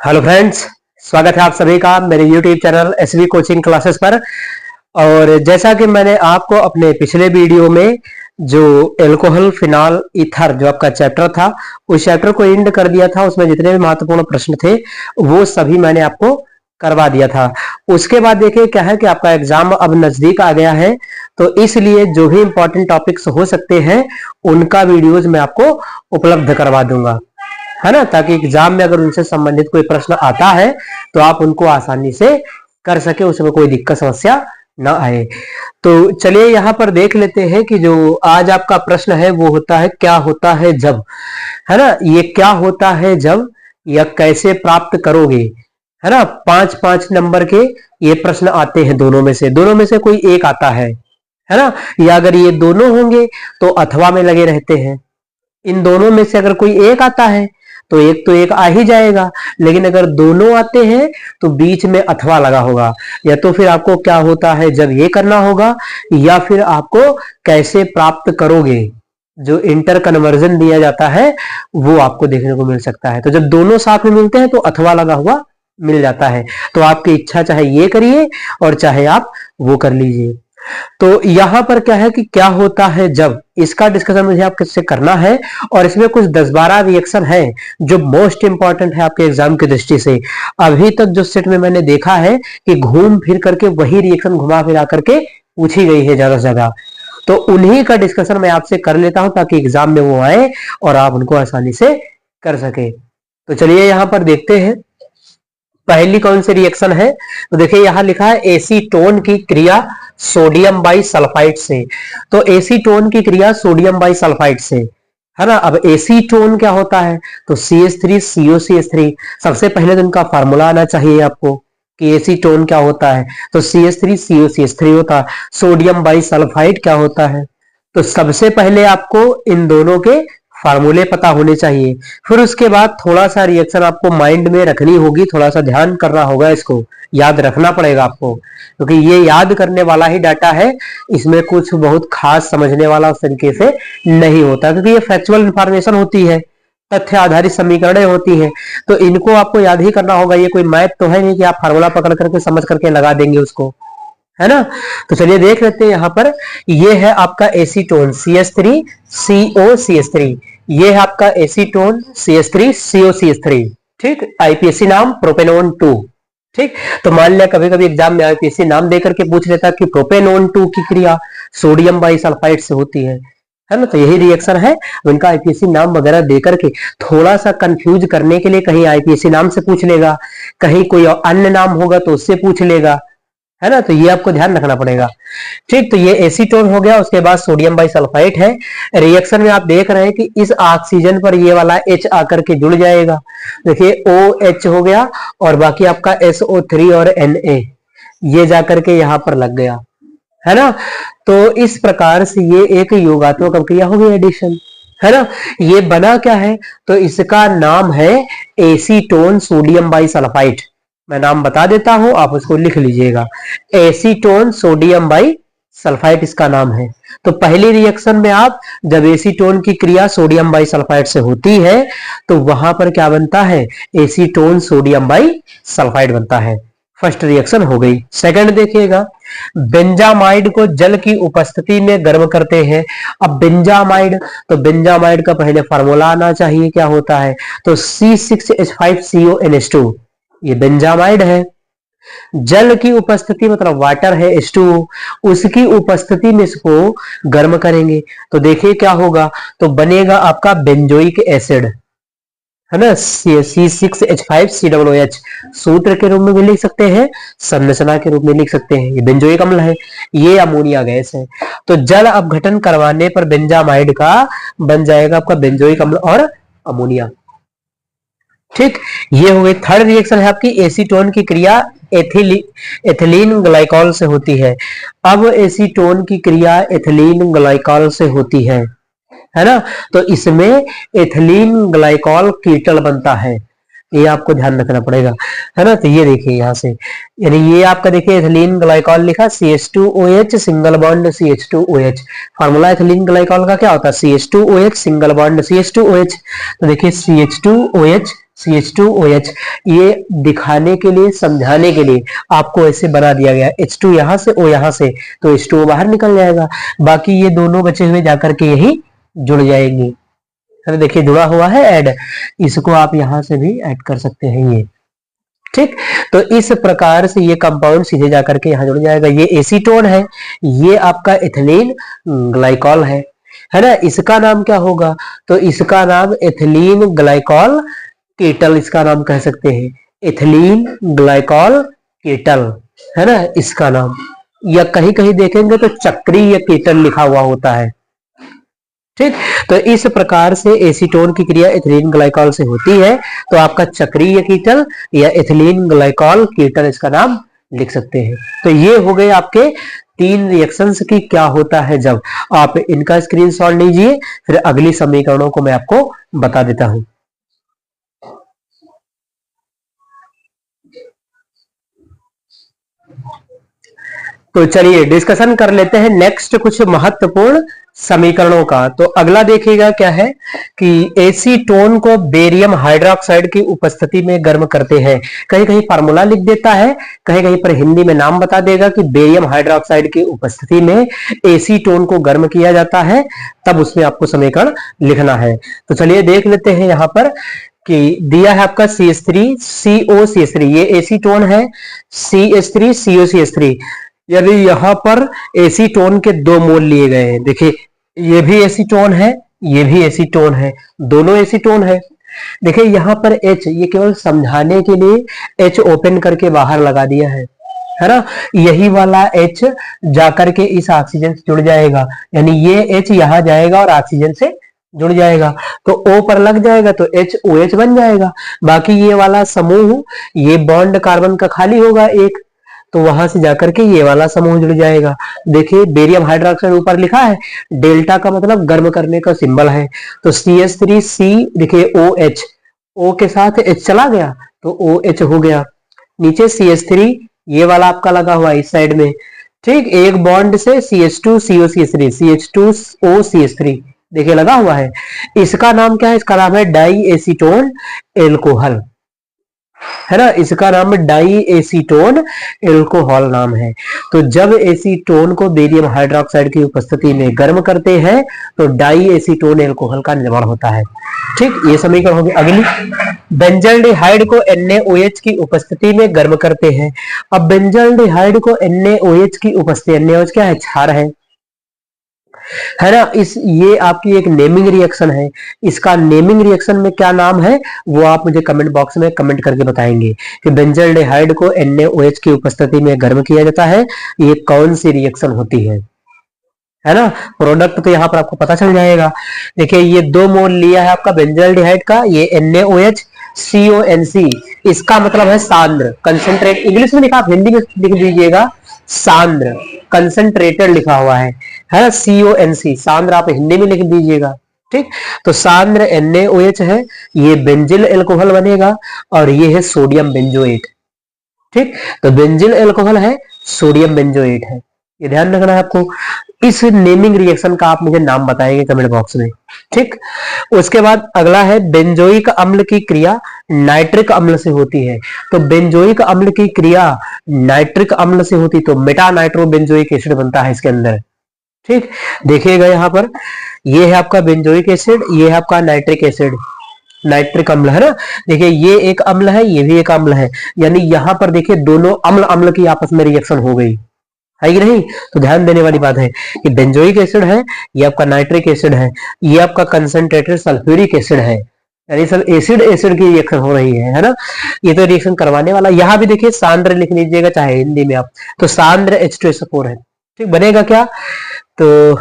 Hello friends, स्वागत है आप सभी का मेरे YouTube channel SV coaching classes पर। और जैसा कि मैंने आपको अपने पिछले वीडियो में जो एल्कोहल फिनॉल ईथर जो आपका चैप्टर था उस चैप्टर को एंड कर दिया था। उसमें जितने भी महत्वपूर्ण प्रश्न थे वो सभी मैंने आपको करवा दिया था। उसके बाद देखिए क्या है कि आपका एग्जाम अब नजदीक आ गया है, तो इसलिए जो भी इंपॉर्टेंट टॉपिक्स हो सकते हैं उनका वीडियोज मैं आपको उपलब्ध करवा दूंगा, है ना, ताकि एग्जाम में अगर उनसे संबंधित कोई प्रश्न आता है तो आप उनको आसानी से कर सके, उसमें कोई दिक्कत समस्या ना आए। तो चलिए यहाँ पर देख लेते हैं कि जो आज आपका प्रश्न है वो होता है क्या होता है जब, है ना। ये क्या होता है जब या कैसे प्राप्त करोगे, है ना। 5-5 नंबर के ये प्रश्न आते हैं, दोनों में से कोई एक आता है ना। या अगर ये दोनों होंगे तो अथवा में लगे रहते हैं। इन दोनों में से अगर कोई एक आता है तो एक आ ही जाएगा, लेकिन अगर दोनों आते हैं तो बीच में अथवा लगा होगा। या तो फिर आपको क्या होता है जब ये करना होगा, या फिर आपको कैसे प्राप्त करोगे जो इंटर कन्वर्जन दिया जाता है वो आपको देखने को मिल सकता है। तो जब दोनों साथ में मिलते हैं तो अथवा लगा हुआ मिल जाता है। तो आपकी इच्छा चाहे ये करिए और चाहे आप वो कर लीजिए। तो यहां पर क्या है कि क्या होता है जब, इसका डिस्कशन मुझे आपके से करना है। और इसमें कुछ 10-12 रिएक्शन है जो मोस्ट इंपॉर्टेंट है आपके एग्जाम की दृष्टि से। अभी तक जो सेट में मैंने देखा है कि घूम फिर करके वही रिएक्शन घुमा फिरा करके पूछी गई है ज्यादा से ज्यादा, तो उन्हीं का डिस्कशन मैं आपसे कर लेता हूं ताकि एग्जाम में वो आए और आप उनको आसानी से कर सके। तो चलिए यहां पर देखते हैं पहली कौन सी रिएक्शन है। तो देखिए यहां लिखा है एसीटोन की क्रिया सोडियम बाई सल्फाइड से। तो एसीटोन की क्रिया सोडियम बाई सल्फाइड से, है ना। अब एसीटोन क्या होता है तो CH3COCH3। सबसे पहले तो इनका फार्मूला आना चाहिए आपको कि एसीटोन क्या होता है, तो CH3COCH3 होता है। सोडियम बाई सल्फाइड क्या होता है, तो सबसे पहले आपको इन दोनों के फार्मूले पता होने चाहिए। फिर उसके बाद थोड़ा सा रिएक्शन आपको माइंड में रखनी होगी, थोड़ा सा ध्यान करना होगा, इसको याद रखना पड़ेगा आपको, क्योंकि ये याद करने वाला ही डाटा है। इसमें कुछ बहुत खास समझने वाला उस तरीके से नहीं होता, क्योंकि ये फैक्चुअल इंफॉर्मेशन होती है, तथ्य आधारित समीकरणें होती हैं, तो इनको आपको याद ही करना होगा। ये कोई मैथ तो है नहीं कि आप फार्मूला पकड़ करके समझ करके लगा देंगे उसको, है ना। तो चलिए देख लेते हैं। यहां पर ये है आपका एसीटोन CH3COCH3, ये है आपका एसीटोन CH3COCH3, ठीक। आईपीएससी नाम प्रोपेनोन 2, ठीक। तो मान लिया कभी कभी एग्जाम में आईपीएससी नाम देकर के पूछ लेता कि प्रोपेनोन 2 की क्रिया सोडियम बाई सल्फाइड से होती है ना। तो यही रिएक्शन है। उनका आईपीएससी नाम वगैरह देकर के थोड़ा सा कंफ्यूज करने के लिए कहीं आईपीएससी नाम से पूछ लेगा, कहीं कोई अन्य नाम होगा तो उससे पूछ लेगा, है ना। तो ये आपको ध्यान रखना पड़ेगा, ठीक। तो ये एसीटोन हो गया। उसके बाद सोडियम बाई सल्फाइड है। रिएक्शन में आप देख रहे हैं कि इस ऑक्सीजन पर ये वाला H आकर के जुड़ जाएगा। देखिए OH हो गया और बाकी आपका SO3 और Na ये जाकर के यहां पर लग गया, है ना। तो इस प्रकार से ये एक योगात्मक अभिक्रिया हो गई, एडिशन, है ना। ये बना क्या है तो इसका नाम है एसीटोन सोडियम बाई सल्फाइड। मैं नाम बता देता हूं, आप उसको लिख लीजिएगा। एसीटोन सोडियम बाई सल्फाइड इसका नाम है। तो पहली रिएक्शन में आप जब एसीटोन की क्रिया सोडियम बाई सल्फाइड से होती है तो वहां पर क्या बनता है, एसीटोन सोडियम बाई सल्फाइड बनता है। फर्स्ट रिएक्शन हो गई। सेकंड देखिएगा, बेंजामाइड को जल की उपस्थिति में गर्म करते हैं। अब बेंजामाइड, तो बेंजामाइड का पहले फार्मूला आना चाहिए, क्या होता है तो C6H5CONH2, ये बेंजामाइड है। जल की उपस्थिति मतलब वाटर है H2O, उसकी उपस्थिति में इसको गर्म करेंगे तो देखिए क्या होगा, तो बनेगा आपका बेंजोइक एसिड, है ना। C6H5COOH सूत्र के रूप में भी लिख सकते हैं, संरचना के रूप में लिख सकते हैं। ये बेंजोइक अम्ल है, ये अमोनिया गैस है। तो जल अपघटन करवाने पर बेंजामाइड का बन जाएगा आपका बेंजोइक अम्ल और अमोनिया, ठीक। ये हो गई। थर्ड रिएक्शन है आपकी एसीटोन की क्रिया एथिलीन ग्लाइकॉल से होती है। अब एसीटोन की क्रिया एथिलीन ग्लाइकॉल से होती है ना। तो इसमें एथिलीन ग्लाइकॉल कीटल बनता है, ये आपको ध्यान रखना पड़ेगा, है ना। तो ये देखिए यहां से, यानी ये आपका देखिए एथिलीन ग्लाइकॉल लिखा CH2OH single bond CH2OH। Formula ethylene glycol का क्या होता है, CH2OH सिंगल बॉन्ड CH2OH। तो देखिए CH2OH CH2OH। ये दिखाने के लिए, समझाने के लिए आपको ऐसे बना दिया गया, H2 यहां से, O यहां से, तो H2O बाहर निकल जाएगा, बाकी ये दोनों बचे हुए जाकर के यही जुड़ जाएंगे। देखिए जुड़ा हुआ है ऐड, इसको आप यहां से भी ऐड कर सकते हैं ये। ठीक, तो इस प्रकार से ये कंपाउंड सीधे जाकर के यहां जुड़ जाएगा। ये एसीटोन है, ये आपका एथिलीन ग्लाइकॉल है ना। इसका नाम क्या होगा, तो इसका नाम एथिलीन ग्लाइकॉल केटल, इसका नाम कह सकते हैं, एथिलीन ग्लाइकॉल केटल है ना इसका नाम। या कहीं कहीं देखेंगे तो चक्रीय केटल लिखा हुआ होता है। ठीक, तो इस प्रकार से एसीटोन की क्रिया एथिलीन ग्लाइकॉल से होती है, तो आपका चक्रीय कीटल या एथिलीन ग्लाइकॉल कीटल इसका नाम लिख सकते हैं। तो ये हो गए आपके 3 रिएक्शंस की क्या होता है जब। आप इनका स्क्रीनशॉट लीजिए, फिर अगली समीकरणों को मैं आपको बता देता हूं। तो चलिए डिस्कशन कर लेते हैं नेक्स्ट कुछ महत्वपूर्ण समीकरणों का। तो अगला देखिएगा क्या है कि एसीटोन को बेरियम हाइड्रोक्साइड की उपस्थिति में गर्म करते हैं। कहीं कहीं फार्मूला लिख देता है, कहीं कहीं पर हिंदी में नाम बता देगा कि बेरियम हाइड्रोक्साइड की उपस्थिति में एसीटोन को गर्म किया जाता है, तब उसमें आपको समीकरण लिखना है। तो चलिए देख लेते हैं यहां पर कि दिया है आपका CH3 COCH3, ये एसीटोन है, CH3 COCH3। यदि यहां पर एसीटोन के 2 मोल लिए गए हैं, देखिए ये भी एसीटोन है, ये भी एसीटोन है, दोनों एसीटोन है। देखिए यहां पर H, ये केवल समझाने के लिए H ओपन करके बाहर लगा दिया है ना। यही वाला H जाकर के इस ऑक्सीजन से जुड़ जाएगा, यानी ये H यहां जाएगा और ऑक्सीजन से जुड़ जाएगा, तो O पर लग जाएगा तो HOH बन जाएगा। बाकी ये वाला समूह, ये बॉन्ड कार्बन का खाली होगा एक, तो वहां से जाकर के ये वाला समूह जुड़ जाएगा। देखिए बेरियम हाइड्रोक्साइड ऊपर लिखा है, डेल्टा का मतलब गर्म करने का सिंबल है, तो CH3C देखिए OH, O के साथ H चला गया तो OH हो गया। नीचे CH3 ये वाला आपका लगा हुआ इस साइड में, ठीक, एक बॉन्ड से CH2COCH3 CH2OCH3 देखिए लगा हुआ है। इसका नाम क्या है, इसका नाम है डाई एसीटोन एल्कोहल है ना, इसका नाम डाई एसीटोन एल्कोहल नाम है। तो जब एसीटोन को बेरियम हाइड्रोक्साइड की उपस्थिति में गर्म करते हैं तो डाई एसीटोन एल्कोहल का निर्माण होता है। ठीक, ये समीकरण होगी। अगली, बेंजल्डिहाइड को NaOH की उपस्थिति में गर्म करते हैं। अब बेंजल्डिहाइड को NaOH की उपस्थिति, NaOH क्या है, क्षार है ना। ये आपकी एक नेमिंग रिएक्शन है। इसका नेमिंग रिएक्शन में क्या नाम है वो आप मुझे कमेंट बॉक्स में कमेंट करके बताएंगे कि बेंजल्डिहाइड को NaOH की उपस्थिति में गर्म किया जाता है, ये कौन सी रिएक्शन होती है ना। प्रोडक्ट तो यहाँ पर आपको पता चल जाएगा। देखिए ये 2 मोल लिया है आपका बेंजल्डिहाइड का, ये NaOH CONC, इसका मतलब है सांद्र, कंसंट्रेट, इंग्लिश में लिखा, आप हिंदी में लिख दीजिएगा सांद्र, कंसंट्रेटेड लिखा हुआ है ना, CONC सांद्र आप हिंदी में लिख दीजिएगा। ठीक, तो सांद्र NaOH है, ये बेंजिल एल्कोहल बनेगा और ये है सोडियम बेंजोएट। ठीक, तो बेंजिल एल्कोहल है, सोडियम बेंजोएट है, ये ध्यान रखना है आपको। इस नेमिंग रिएक्शन का आप मुझे नाम बताएंगे कमेंट बॉक्स में। ठीक, उसके बाद अगला है बेंजोइक अम्ल की क्रिया नाइट्रिक अम्ल से होती है। तो बेंजोइक अम्ल की क्रिया नाइट्रिक अम्ल से होती तो मेटा नाइट्रो बेंजोइक एसिड बनता है इसके अंदर। ठीक, देखिएगा यहां पर ये है आपका बेंजोइक एसिड, ये है आपका नाइट्रिक एसिड, नाइट्रिक अम्ल है ना। देखिए ये एक अम्ल है, ये भी एक अम्ल है, यानी यहां पर देखिए दोनों अम्ल अम्ल की आपस में रिएक्शन हो गई है कि नहीं। तो ध्यान देने वाली बात है कि बेंजोइक एसिड है, ये आपका नाइट्रिक एसिड है, ये आपका कंसंट्रेटेड सल्फ्यूरिक एसिड है, यानी सब एसिड एसिड की रिएक्शन हो रही है ना। ये तो रिएक्शन करवाने वाला, यहां भी देखिए सांद्र लिख लीजिएगा चाहे हिंदी में आप, तो सांद्र H2SO4 है। ठीक, बनेगा क्या, तो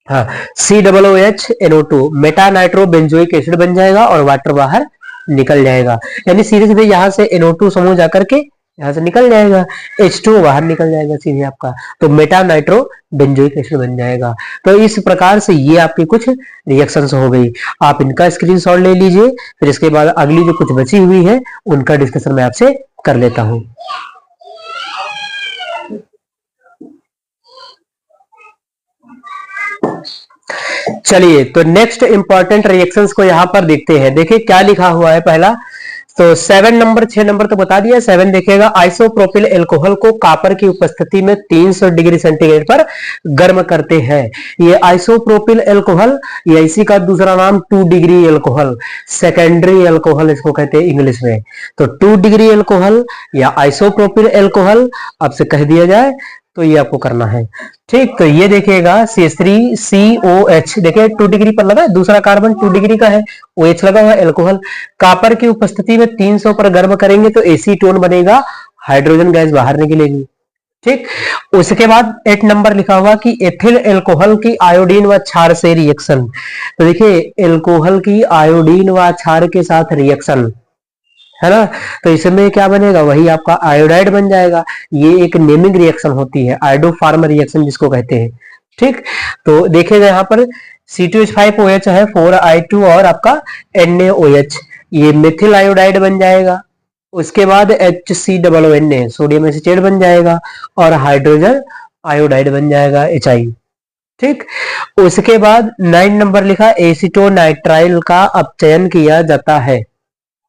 हाँ COOH Meta nitro benzoic acid बन जाएगा और वाटर बाहर निकल जाएगा, यानी सीधे सीधे यहां से NO2 समूह जाकर के यहां से निकल जाएगा, H2O बाहर निकल जाएगा सीधे आपका, तो मेटा नाइट्रो बेंजोइक एसिड बन जाएगा। तो इस प्रकार से ये आपकी कुछ रिएक्शंस हो गई, आप इनका स्क्रीनशॉट ले लीजिए, फिर इसके बाद अगली जो कुछ बची हुई है उनका डिस्कशन मैं आपसे कर लेता हूं। चलिए तो नेक्स्ट इंपॉर्टेंट रिएक्शंस को यहां पर देखते हैं। देखिए क्या लिखा हुआ है पहला। तो 7 नंबर 6 नंबर तो बता दिया। 7 देखिएगा, आइसोप्रोपिल एल्कोहल को कॉपर की उपस्थिति में 300 डिग्री सेंटीग्रेड पर गर्म करते हैं। ये आइसोप्रोपिल एल्कोहल, ये इसी का दूसरा नाम 2 डिग्री एल्कोहल, सेकेंडरी एल्कोहल इसको कहते हैं इंग्लिश में। तो 2 डिग्री एल्कोहल या आइसोप्रोपिल एल्कोहल आपसे कह दिया जाए तो ये आपको करना है। ठीक, तो ये देखिएगा CH3COH, देखिए 2 डिग्री पर लगा है, दूसरा कार्बन 2 डिग्री का है, OH लगा हुआ एल्कोहल, कॉपर की उपस्थिति में 300 पर गर्म करेंगे तो एसीटोन बनेगा, हाइड्रोजन गैस बाहर निकलेगी। ठीक, उसके बाद 8 नंबर लिखा हुआ कि एथिल एल्कोहल की आयोडीन व क्षार से रिएक्शन। तो देखिए एल्कोहल की आयोडीन व क्षार के साथ रिएक्शन है ना, तो इसमें क्या बनेगा, वही आपका आयोडाइड बन जाएगा। ये एक नेमिंग रिएक्शन होती है, आयोडोफार्म रिएक्शन जिसको कहते हैं। ठीक, तो देखिएगा यहाँ पर C2H5OH है, 4I2 और आपका NaOH, ये मेथिल आयोडाइड बन जाएगा। उसके बाद HCOONA सोडियम एसिटेट बन जाएगा और हाइड्रोजन आयोडाइड बन जाएगा HI। ठीक, उसके बाद 9 नंबर लिखा, एसिटोनाइट्राइल का अपचयन किया जाता है।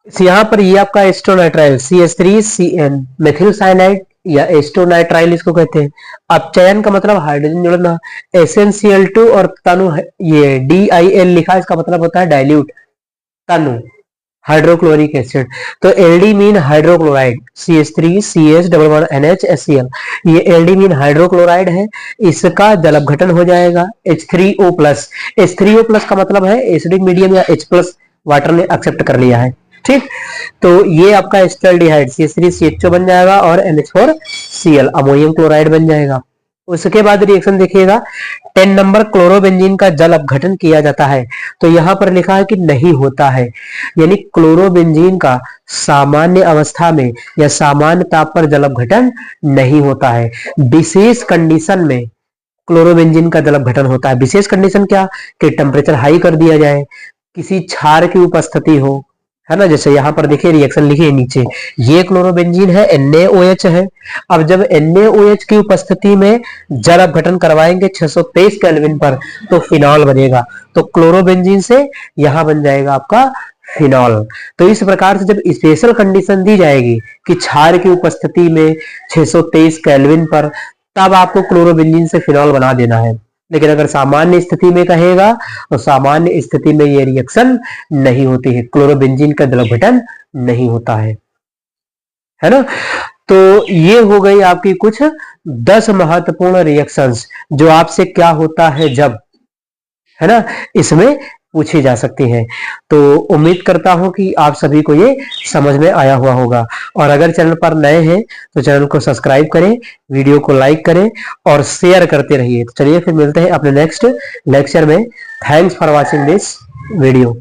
यहाँ पर ये आपका एस्टोनाइट्राइल CH3CN मेथिल साइनाइड या एस्टोनाइट्राइल इसको कहते हैं। अपचयन का मतलब हाइड्रोजन जोड़ना, SnCl2 और तनु, ये DIL लिखा, इसका मतलब होता है डाइल्यूट, तनु हाइड्रोक्लोरिक एसिड। तो एलडी मीन हाइड्रोक्लोराइड, CH3CH11NHCl, ये एलडी मीन हाइड्रोक्लोराइड है, इसका जलपघटन हो जाएगा H3O+। H3O+ का मतलब है एसिडिक मीडियम या H+ वाटर ने एक्सेप्ट कर लिया है। ठीक, तो ये आपका एस्टल्डिहाइड CH3CHO बन जाएगा और NH4Cl अमोनियम क्लोराइड बन जाएगा। उसके बाद रिएक्शन देखिएगा 10 नंबर, क्लोरोबेंजीन का जल अपघटन किया जाता है। तो यहां पर लिखा है कि नहीं होता है, यानी क्लोरोबेंजीन का सामान्य अवस्था में या सामान्य ताप पर जल अपघटन नहीं होता है। विशेष कंडीशन में क्लोरोबेंजीन का जल अपघटन होता है। विशेष कंडीशन क्या, कि टेम्परेचर हाई कर दिया जाए, किसी क्षार की उपस्थिति हो, है ना। जैसे यहाँ पर देखिए रिएक्शन लिखिए नीचे, ये क्लोरोबेंजीन है, NaOH है। अब जब NaOH की उपस्थिति में जल अपघटन करवाएंगे 623 केल्विन पर तो फिनॉल बनेगा। तो क्लोरोबेंजीन से यहाँ बन जाएगा आपका फिनॉल। तो इस प्रकार से जब स्पेशल कंडीशन दी जाएगी कि क्षार की उपस्थिति में 623 केल्विन पर, तब आपको क्लोरोबेंजीन से फिनॉल बना देना है। लेकिन अगर सामान्य स्थिति में कहेगा तो सामान्य स्थिति में ये रिएक्शन नहीं होती है, क्लोरोबेंजीन का जल अपघटन नहीं होता है ना। तो ये हो गई आपकी कुछ 10 महत्वपूर्ण रिएक्शंस जो आपसे क्या होता है जब, है ना, इसमें पूछी जा सकती हैं। तो उम्मीद करता हूं कि आप सभी को ये समझ में आया हुआ होगा। और अगर चैनल पर नए हैं तो चैनल को सब्सक्राइब करें, वीडियो को लाइक करें और शेयर करते रहिए। तो चलिए फिर मिलते हैं अपने नेक्स्ट लेक्चर में। Thanks for watching this video.